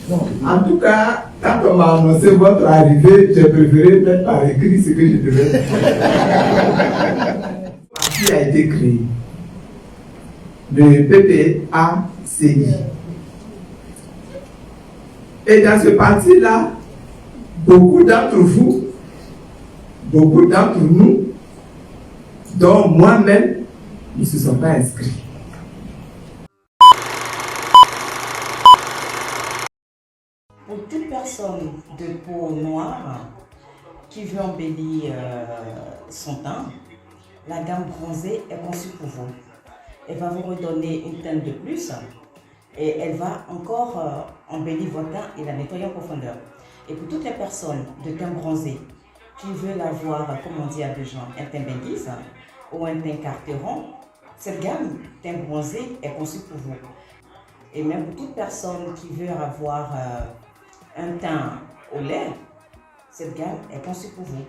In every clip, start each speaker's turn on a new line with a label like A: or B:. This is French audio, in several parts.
A: Non. En tout cas, quand on m'a annoncé votre arrivée, j'ai préféré mettre par écrit ce que je devais faire. Le parti a été créé. Le PPACI. Et dans ce parti-là, beaucoup d'entre vous, beaucoup d'entre nous, dont moi-même, ne se sont pas inscrits.
B: Pour toute personne de peau noire qui veut embellir son teint, la gamme bronzée est conçue pour vous. Elle va vous redonner une teinte de plus et elle va encore embellir votre teint et la nettoyer en profondeur. Et pour toutes les personnes de teint bronzé qui veulent avoir, comme on dit à deux gens, un teint benguise ou un teint carteron, cette gamme teint bronzé est conçue pour vous. Et même pour toute personne qui veut avoir un teint au lait, cette gamme est conçue pour vous.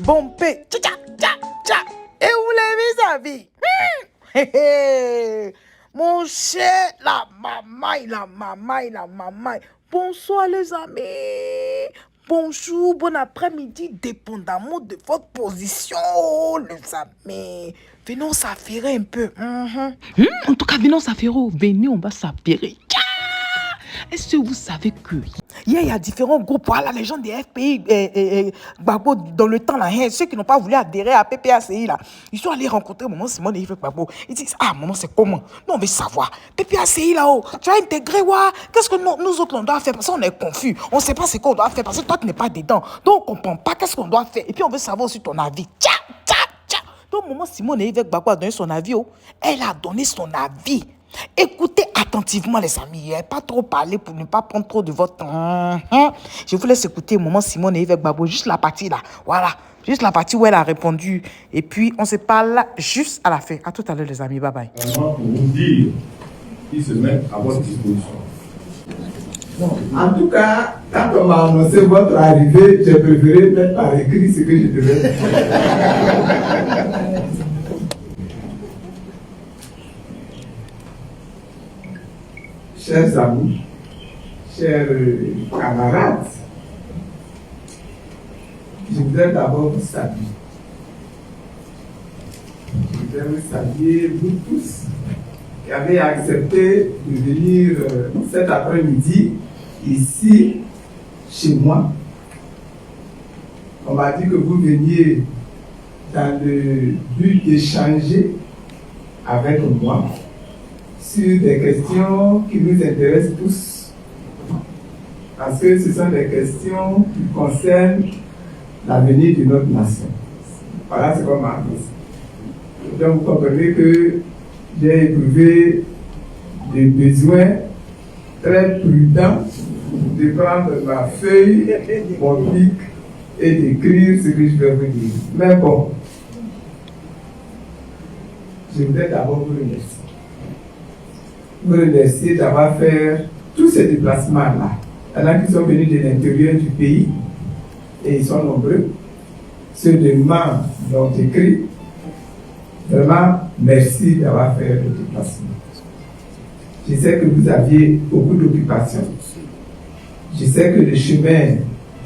C: Bompé, tcha tcha tcha. Et où les vis-à-vis? Mon cher, la maman. Bonsoir les amis. Bonjour, bon après-midi, dépendamment de votre position, les amis. Venons s'affairer un peu.
D: En tout cas, venons s'affairer. Venez, on va s'affairer. Est-ce que vous savez que
C: il y a différents groupes, voilà, les gens des FPI, Gbagbo, dans le temps, là, ceux qui n'ont pas voulu adhérer à PPACI, là, ils sont allés rencontrer Maman Simone et Yves Gbagbo. Ils disent, ah, maman, c'est comment? Nous, on veut savoir. PPACI, là-haut, tu as intégré, ouais, qu'est-ce que nous autres, on doit faire? Parce qu'on est confus. On ne sait pas ce qu'on doit faire, parce que toi, tu n'es pas dedans. Donc, on ne comprend pas qu'est-ce qu'on doit faire. Et puis, on veut savoir aussi ton avis. Tcha. Donc, Maman Simone et Yves Gbagbo a donné son avis, oh. Elle a donné son avis. Écoutez attentivement les amis, pas trop parler pour ne pas prendre trop de votre temps. Je vous laisse écouter Maman Simone et Yves Gbagbo, juste la partie là, voilà, juste la partie où elle a répondu. Et puis on se parle juste à la fin. À tout à l'heure les amis, bye bye.
E: Pour vous dire qu'ils se mettent à votre disposition.
A: Non. En tout cas, quand on m'a annoncé votre arrivée, j'ai préféré mettre par écrit ce que je devais faire. Chers amis, chers camarades, je voudrais d'abord vous saluer. Je voudrais vous saluer, vous tous, qui avez accepté de venir cet après-midi ici, chez moi. On m'a dit que vous veniez dans le but d'échanger avec moi sur des questions qui nous intéressent tous. Parce que ce sont des questions qui concernent l'avenir de notre nation. Voilà ce qu'on m'a dit. Donc vous comprenez que j'ai éprouvé des besoins très prudents de prendre ma feuille, mon bic et d'écrire ce que je vais vous dire. Mais bon, je voudrais d'abord vous remercier. Vous remercier d'avoir fait tous ces déplacements-là. Il y en a qui sont venus de l'intérieur du pays, et ils sont nombreux. Ceux de membres l'ont écrit. Vraiment, merci d'avoir fait le déplacement. Je sais que vous aviez beaucoup d'occupations. Je sais que le chemin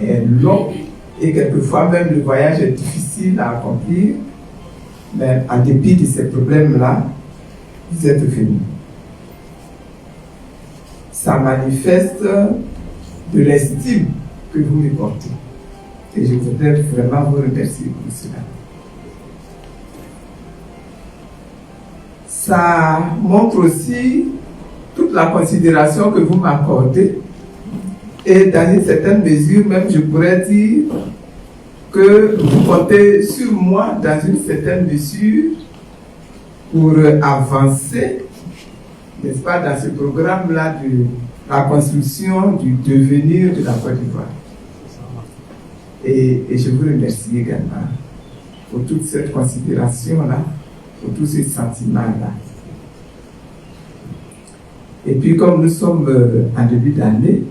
A: est long et quelquefois même le voyage est difficile à accomplir. Mais en dépit de ces problèmes-là, vous êtes venus. Ça manifeste de l'estime que vous me portez. Et je voudrais vraiment vous remercier pour cela. Ça montre aussi toute la considération que vous m'accordez. Et dans une certaine mesure, même je pourrais dire que vous comptez sur moi dans une certaine mesure pour avancer n'est-ce pas, dans ce programme-là de la construction du devenir de la Côte d'Ivoire. Et je vous remercie également pour toute cette considération-là, pour tous ces sentiments-là. Et puis, comme nous sommes en début d'année,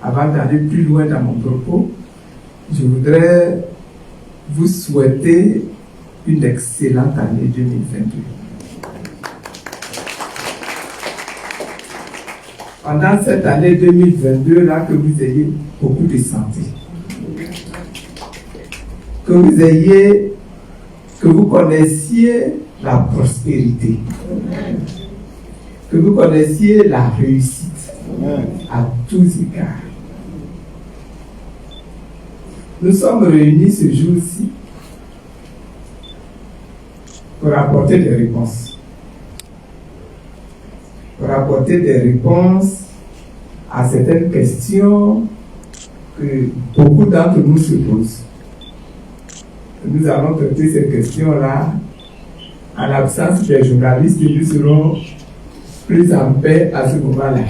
A: avant d'aller plus loin dans mon propos, je voudrais vous souhaiter une excellente année 2022. Pendant cette année 2022, là, que vous ayez beaucoup de santé. Que vous connaissiez la prospérité. Que vous connaissiez la réussite à tous égards. Nous sommes réunis ce jour-ci pour apporter des réponses. Pour apporter des réponses à certaines questions que beaucoup d'entre nous se posent. Nous allons traiter ces questions-là en l'absence des journalistes et nous serons plus en paix à ce moment-là.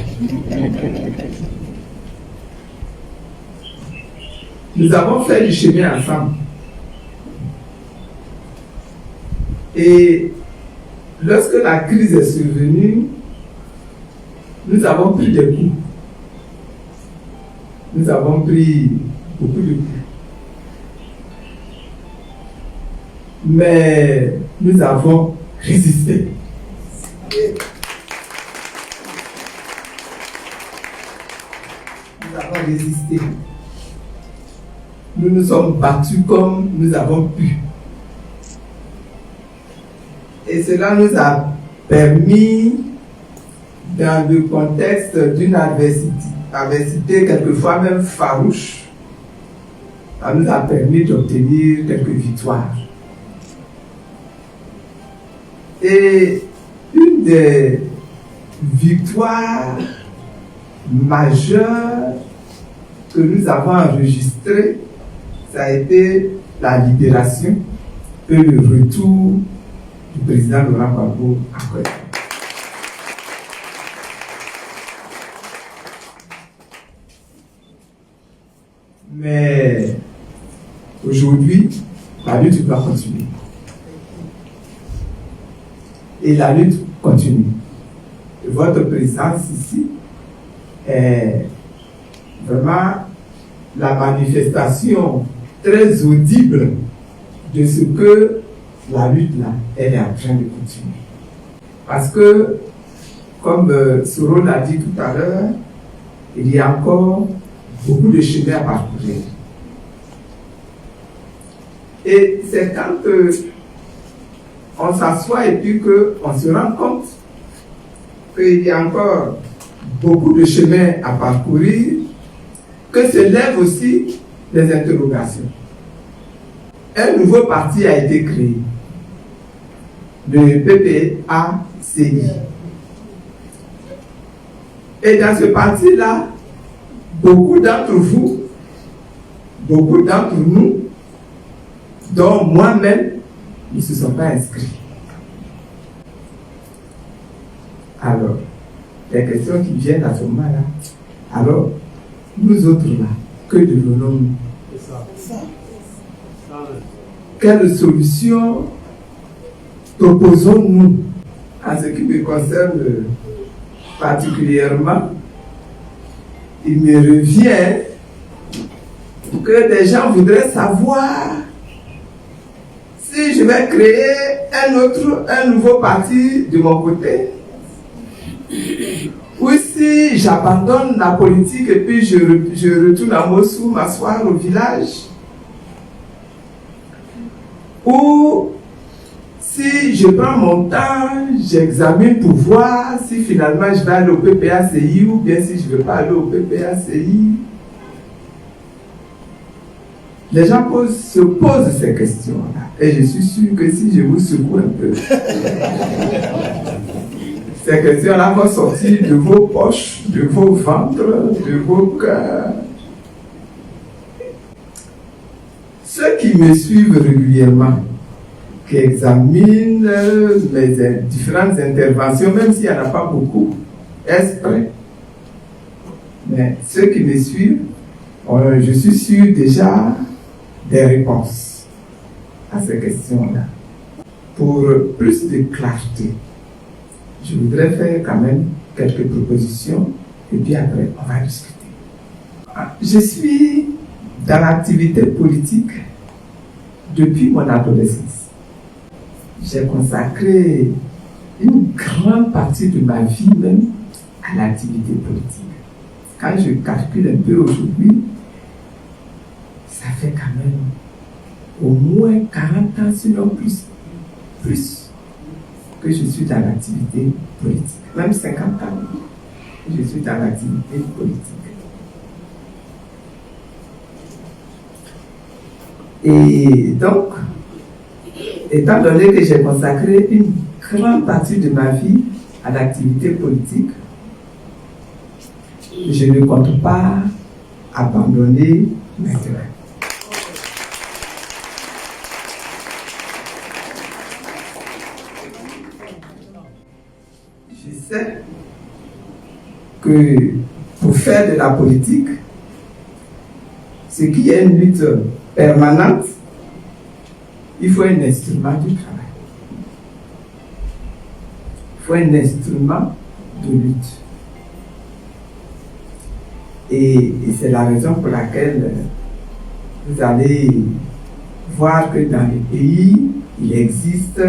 A: Nous avons fait du chemin ensemble. Et lorsque la crise est survenue, nous avons pris des coups. Nous avons pris beaucoup de coups. Mais nous avons résisté. Nous avons résisté. Nous nous sommes battus comme nous avons pu. Et cela nous a permis, dans le contexte d'une adversité quelquefois même farouche, ça nous a permis d'obtenir quelques victoires. Et une des victoires majeures que nous avons enregistrées, ça a été la libération et le retour du président Laurent Gbagbo à Côte d'Ivoire. Mais aujourd'hui, la lutte doit continuer. Et la lutte continue. Et votre présence ici est vraiment la manifestation très audible de ce que la lutte là, elle est en train de continuer. Parce que, comme Soro l'a dit tout à l'heure, il y a encore beaucoup de chemin à parcourir. Et c'est quand on s'assoit et puis qu'on se rend compte qu'il y a encore beaucoup de chemin à parcourir, que se lèvent aussi des interrogations. Un nouveau parti a été créé, le PPACI. Et dans ce parti-là, beaucoup d'entre vous, beaucoup d'entre nous, dont moi-même, ne se sont pas inscrits. Alors, les questions qui viennent à ce moment-là, alors, nous autres là, que devenons-nous? Quelle solution proposons-nous en ce qui me concerne particulièrement? Il me revient que des gens voudraient savoir si je vais créer un nouveau parti de mon côté, ou si j'abandonne la politique et puis je retourne à Moscou m'asseoir au village, ou si je prends mon temps, j'examine pour voir si finalement je vais aller au PPACI ou bien si je ne vais pas aller au PPACI. Les gens se posent ces questions-là. Et je suis sûr que si je vous secoue un peu, ces questions-là vont sortir de vos poches, de vos ventres, de vos cœurs. Ceux qui me suivent régulièrement, qui examine mes différentes interventions, même s'il n'y en a pas beaucoup. Est-ce prêt? Mais ceux qui me suivent, je suis sûr déjà des réponses à ces questions-là. Pour plus de clarté, je voudrais faire quand même quelques propositions et puis après, on va discuter. Je suis dans l'activité politique depuis mon adolescence. J'ai consacré une grande partie de ma vie même à l'activité politique. Quand je calcule un peu aujourd'hui, ça fait quand même au moins 40 ans, sinon plus que je suis dans l'activité politique. Même 50 ans, je suis dans l'activité politique. Et donc, étant donné que j'ai consacré une grande partie de ma vie à l'activité politique, je ne compte pas abandonner maintenant. Je sais que pour faire de la politique, ce qui est une lutte permanente, il faut un instrument du travail. Il faut un instrument de lutte. Et c'est la raison pour laquelle vous allez voir que dans les pays, il existe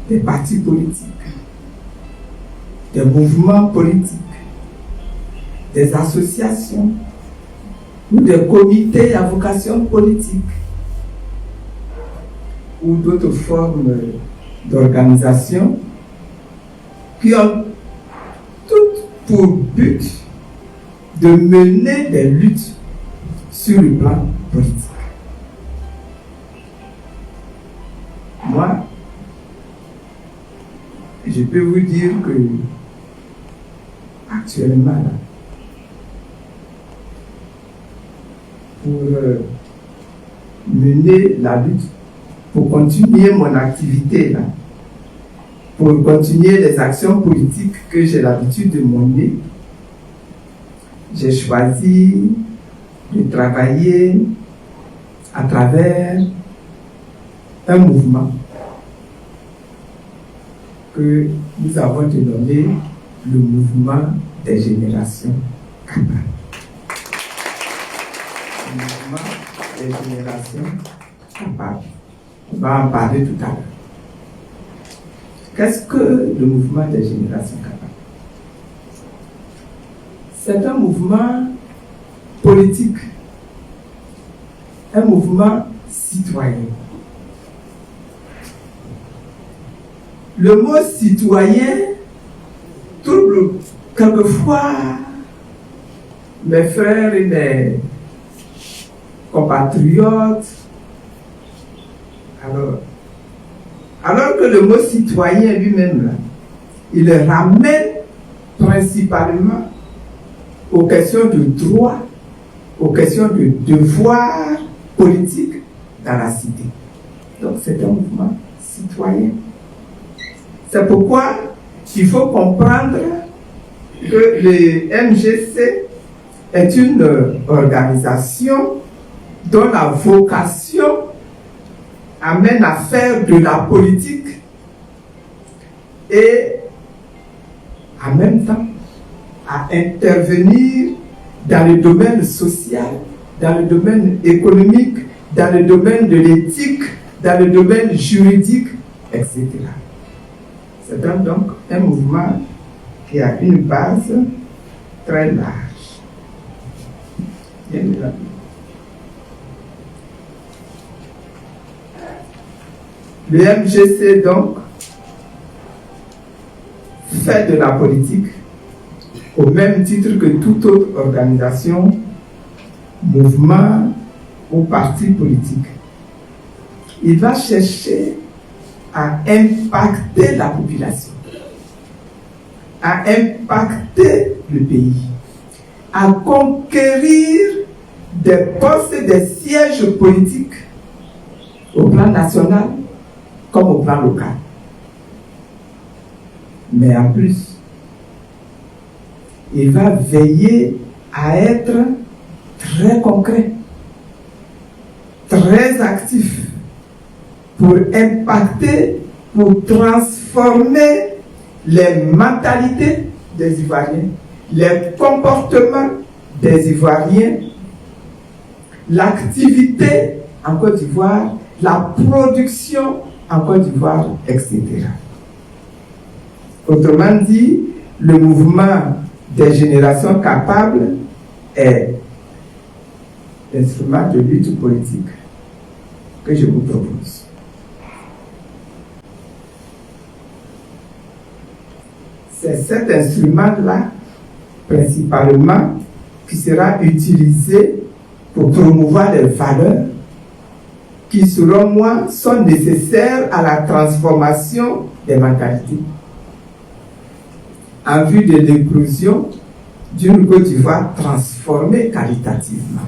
A: des partis politiques, des mouvements politiques, des associations ou des comités à vocation politique ou d'autres formes d'organisation qui ont toutes pour but de mener des luttes sur le plan politique. Moi, je peux vous dire que actuellement, là, pour mener la lutte, pour continuer mon activité, là, pour continuer les actions politiques que j'ai l'habitude de mener, j'ai choisi de travailler à travers un mouvement que nous avons dénommé le mouvement des générations capables. Le mouvement des générations capables. On va en parler tout à l'heure. Qu'est-ce que le mouvement des générations capables? C'est un mouvement politique, un mouvement citoyen. Le mot citoyen trouble quelquefois mes frères et mes compatriotes. Alors que le mot citoyen lui-même, là, il le ramène principalement aux questions de droit, aux questions de devoir politique dans la cité. Donc c'est un mouvement citoyen. C'est pourquoi il faut comprendre que le MGC est une organisation dont la vocation amène à faire de la politique et en même temps à intervenir dans le domaine social, dans le domaine économique, dans le domaine de l'éthique, dans le domaine juridique, etc. C'est donc un mouvement qui a une base très large. Bien évidemment. Le MGC, donc, fait de la politique au même titre que toute autre organisation, mouvement ou parti politique. Il va chercher à impacter la population, à impacter le pays, à conquérir des postes et des sièges politiques au plan national, comme au plan local. Mais en plus, il va veiller à être très concret, très actif, pour impacter, pour transformer les mentalités des Ivoiriens, les comportements des Ivoiriens, l'activité en Côte d'Ivoire, la production en Côte d'Ivoire, etc. Autrement dit, le mouvement des générations capables est l'instrument de lutte politique que je vous propose. C'est cet instrument-là, principalement, qui sera utilisé pour promouvoir les valeurs qui, selon moi, sont nécessaires à la transformation des mentalités en vue de l'éclosion d'une Côte d'Ivoire transformée qualitativement.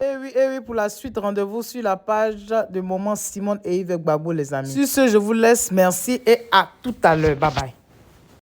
C: Et oui, pour la suite, rendez-vous sur la page de Maman Simone et Yves Gbagbo, les amis. Sur ce, je vous laisse. Merci et à tout à l'heure. Bye bye.